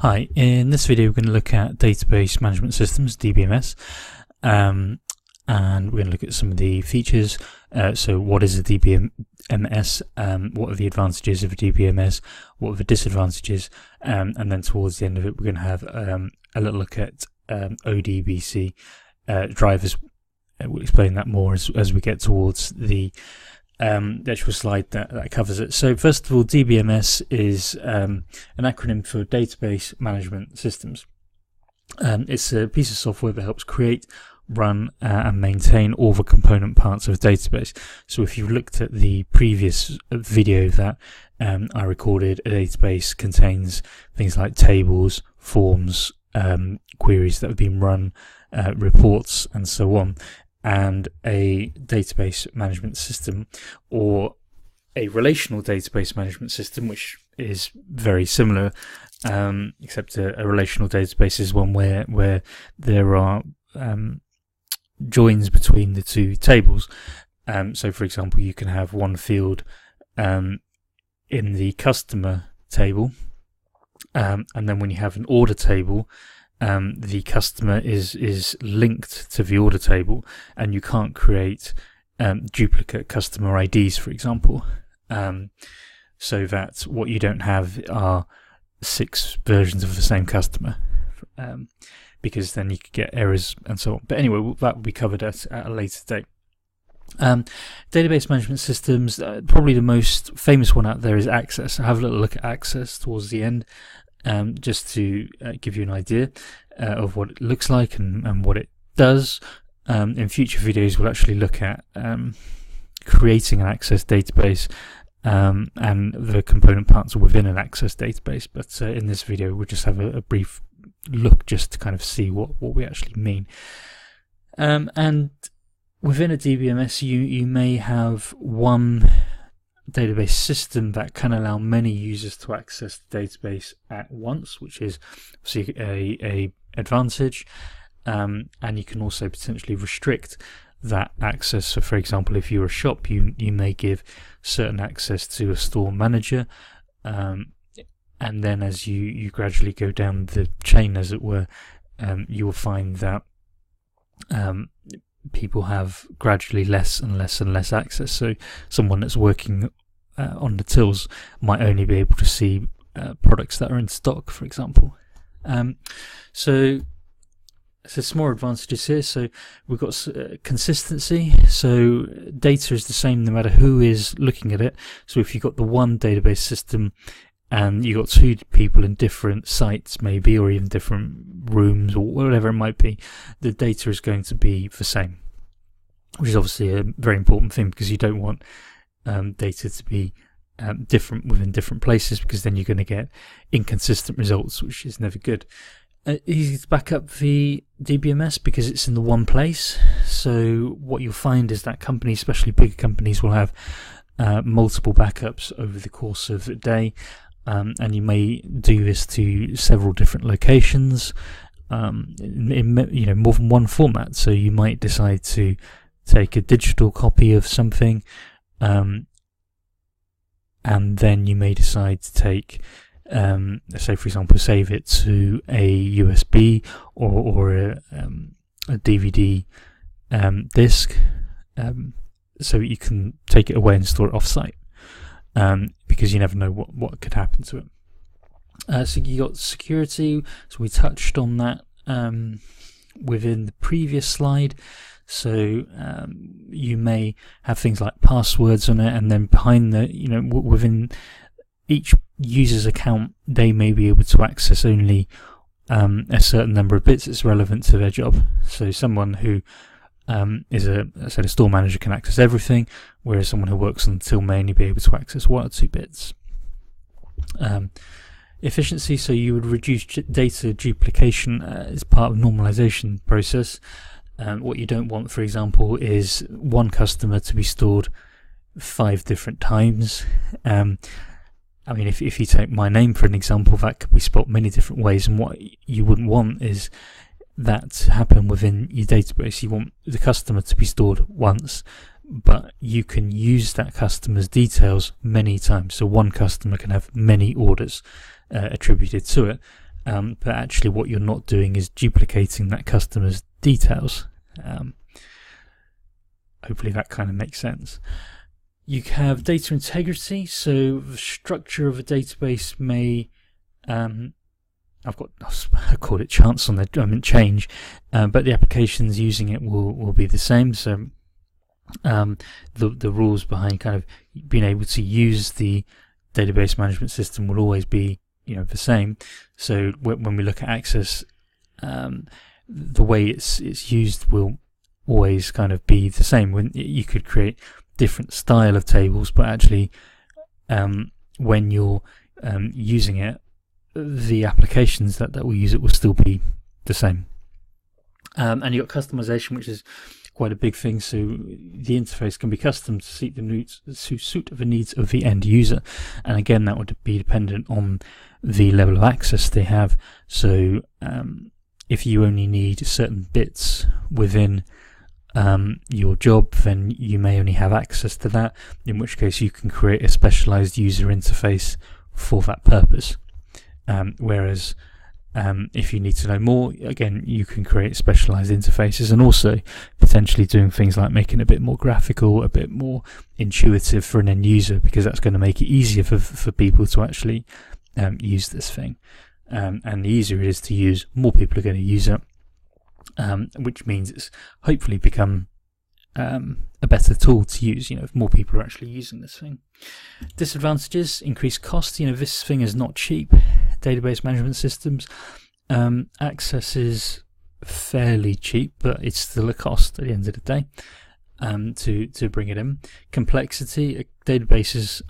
Hi, in this video we're going to look at database management systems, DBMS, and we're going to look at some of the features. So what is a DBMS, what are the advantages of a DBMS, what are the disadvantages, and then towards the end of it we're going to have a little look at ODBC drivers. We'll explain that more as we get towards the actual slide that covers it. So first of all, DBMS is an acronym for Database Management Systems. It's a piece of software that helps create, run and maintain all the component parts of a database. So if you looked at the previous video that I recorded, a database contains things like tables, forms, queries that have been run, reports and so on. And a database management system, or a relational database management system, which is very similar, except a relational database is one where there are joins between the two tables. So for example, you can have one field in the customer table, and then when you have an order table, the customer is linked to the order table, and you can't create duplicate customer IDs, for example, so that what you don't have are 6 versions of the same customer, because then you could get errors and so on. But anyway, that will be covered at a later date. Database management systems, probably the most famous one out there is Access. I'll have a little look at Access towards the end. Just to give you an idea of what it looks like and what it does. In future videos we'll actually look at creating an Access database and the component parts within an Access database, but in this video we'll just have a brief look just to kind of see what we actually mean. And within a DBMS you may have one database system that can allow many users to access the database at once, which is obviously a advantage, and you can also potentially restrict that access. So for example, if you're a shop, you may give certain access to a store manager, and then as you gradually go down the chain, as it were, you will find that people have gradually less and less and less access. So someone that's working on the tills might only be able to see products that are in stock, for example. So some more advantages here. So we've got consistency. So data is the same no matter who is looking at it. So if you've got the one database system and you've got 2 people in different sites maybe, or even different rooms or whatever it might be, the data is going to be the same, which is obviously a very important thing, because you don't want data to be different within different places, because then you're going to get inconsistent results, which is never good. Easy to back up the DBMS because it's in the one place. So what you'll find is that companies, especially bigger companies, will have multiple backups over the course of the day, and you may do this to several different locations in more than one format. So you might decide to take a digital copy of something, and then you may decide to take, say for example, save it to a USB or a DVD disk, so you can take it away and store it off-site, because you never know what could happen to it. So you got security, so we touched on that within the previous slide. So you may have things like passwords on it, and then behind the, within each user's account, they may be able to access only a certain number of bits that's relevant to their job. So someone who is a store manager can access everything, whereas someone who works on the till may only be able to access 1 or 2 bits. Efficiency, so you would reduce data duplication as part of the normalization process. What you don't want, for example, is one customer to be stored 5 different times. I mean, if you take my name for an example, that could be spelled many different ways, and what you wouldn't want is that to happen within your database. You want the customer to be stored once, but you can use that customer's details many times. So one customer can have many orders attributed to it, but actually what you're not doing is duplicating that customer's details. Hopefully that kind of makes sense. You have data integrity, so the structure of a database may, I called it chance on there, change, but the applications using it will be the same. So the rules behind kind of being able to use the database management system will always be the same. So when we look at Access, the way it's used will always kind of be the same. When you could create different style of tables, but actually when you're using it, the applications that will use it will still be the same. And you've got customization, which is quite a big thing. So the interface can be custom to suit the needs of the end user. And again, that would be dependent on the level of access they have. So if you only need certain bits within your job, then you may only have access to that, in which case you can create a specialized user interface for that purpose. Whereas if you need to know more, again, you can create specialized interfaces, and also potentially doing things like making it a bit more graphical, a bit more intuitive for an end user, because that's going to make it easier for people to actually use this thing. And the easier it is to use, more people are going to use it, which means it's hopefully become a better tool to use, if more people are actually using this thing. Disadvantages: increased cost. This thing is not cheap. Database management systems, Access is fairly cheap, but it's still a cost at the end of the day to bring it in. Complexity: databases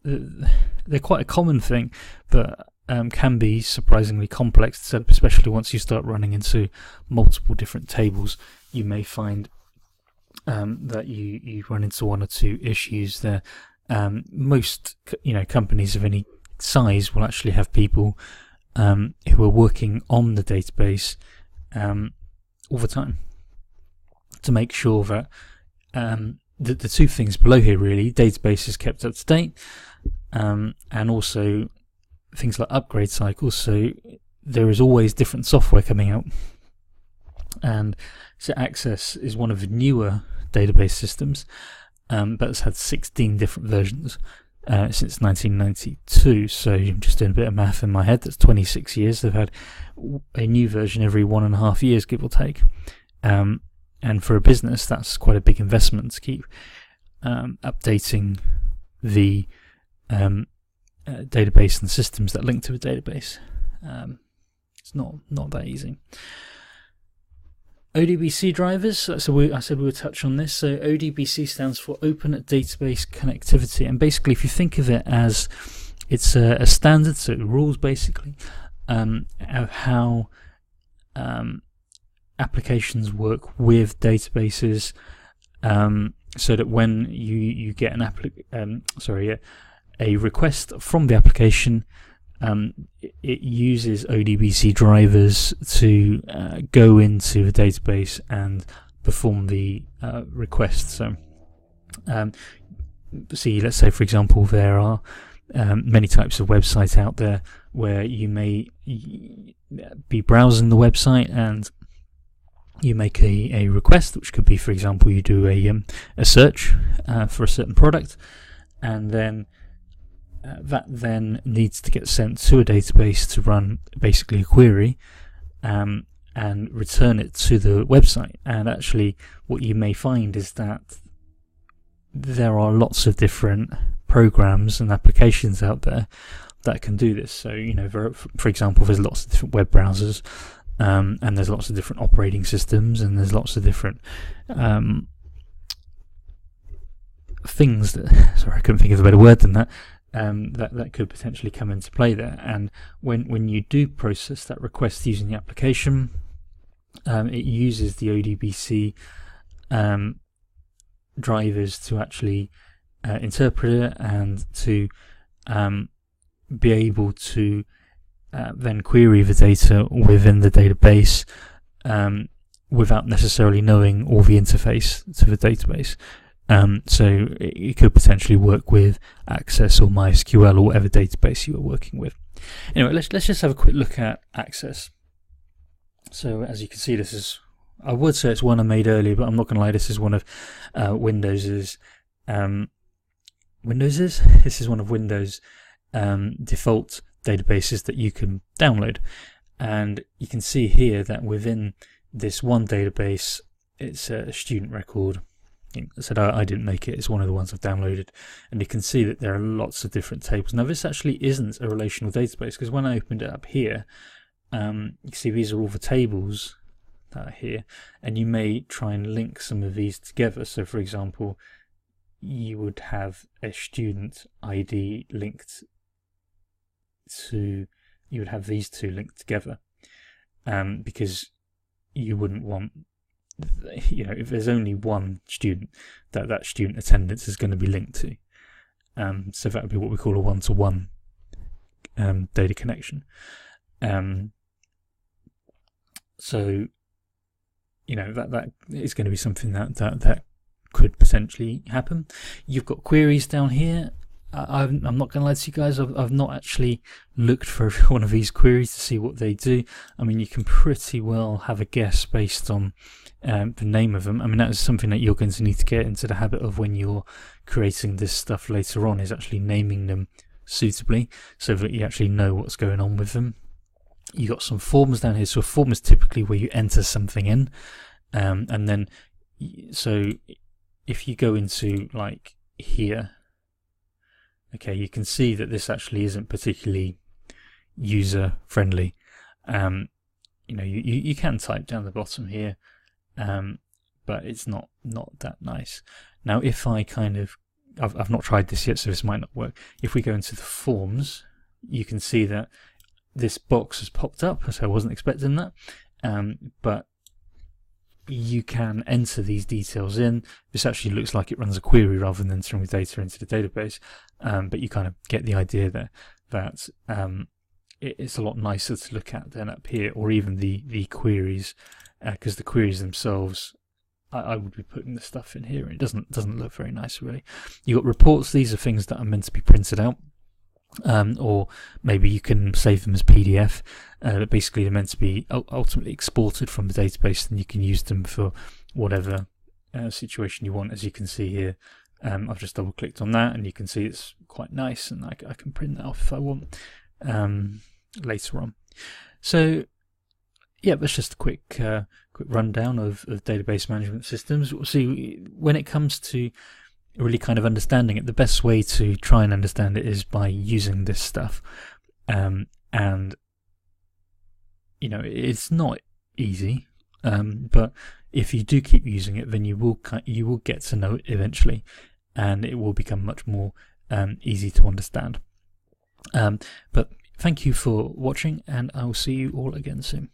they're quite a common thing, but can be surprisingly complex, especially once you start running into multiple different tables. You may find that you run into one or two issues there. Most companies of any size will actually have people who are working on the database all the time to make sure that the two things below here really, database is kept up to date, and also things like upgrade cycles. So there is always different software coming out, and so Access is one of the newer database systems, but it's had 16 different versions since 1992. So I'm just doing a bit of math in my head. That's 26 years. They've had a new version every 1.5 years, give or take. And for a business, that's quite a big investment to keep updating the database and systems that link to a database. It's not that easy. ODBC drivers, so I said we would touch on this. So ODBC stands for Open Database Connectivity, and basically if you think of it as it's a standard, so rules basically of how applications work with databases, so that when you get a request from the application, it uses ODBC drivers to go into the database and perform the request. So, let's say for example there are many types of website out there where you may be browsing the website and you make a request, which could be, for example, you do a search for a certain product, and then that then needs to get sent to a database to run basically a query and return it to the website. And actually what you may find is that there are lots of different programs and applications out there that can do this. So, for example, there's lots of different web browsers, and there's lots of different operating systems, and there's lots of different things that, sorry, I couldn't think of a better word than that, that could potentially come into play there. And when you do process that request using the application, it uses the ODBC drivers to actually interpret it and to be able to then query the data within the database without necessarily knowing all the interface to the database. So it could potentially work with Access or MySQL or whatever database you are working with. Anyway, let's just have a quick look at access. So as you can see, this is, I would say it's one I made earlier, but I'm not going to lie, this is one of Windows's this is one of Windows' default databases that you can download. And you can see here that within this one database, it's a student record. I said I didn't make it, it's one of the ones I've downloaded. And you can see that there are lots of different tables. Now this actually isn't a relational database, because when I opened it up here, you can see these are all the tables that are here. And you may try and link some of these together. So for example, you would have a student ID linked to, you would have these two linked together, because you wouldn't want, if there's only one student, that student attendance is going to be linked to. So that would be what we call a one-to-one data connection. So that is going to be something that could potentially happen. You've got queries down here. I'm not going to lie to you guys, I've not actually looked for one of these queries to see what they do. I mean, you can pretty well have a guess based on the name of them. I mean, that is something that you're going to need to get into the habit of when you're creating this stuff later on, is actually naming them suitably so that you actually know what's going on with them. You got some forms down here. So a form is typically where you enter something in, and then so if you go into like here, okay, you can see that this actually isn't particularly user friendly. You can type down the bottom here, but it's not that nice. Now if I I've not tried this yet, so this might not work. If we go into the forms, you can see that this box has popped up, so I wasn't expecting that, but you can enter these details in. This actually looks like it runs a query rather than entering the data into the database, but you kind of get the idea there that it's a lot nicer to look at than up here, or even the queries, because the queries themselves, I would be putting the stuff in here, and it doesn't look very nice really. You've got reports. These are things that are meant to be printed out, or maybe you can save them as PDF. Basically they're meant to be ultimately exported from the database, and you can use them for whatever situation you want. As you can see here, I've just double clicked on that, and you can see it's quite nice, and I can print that off if I want later on. So yeah, that's just a quick rundown of database management systems. See, when it comes to really kind of understanding it, the best way to try and understand it is by using this stuff, and it's not easy, but if you do keep using it, then you will get to know it eventually, and it will become much more easy to understand. But thank you for watching, and I will see you all again soon.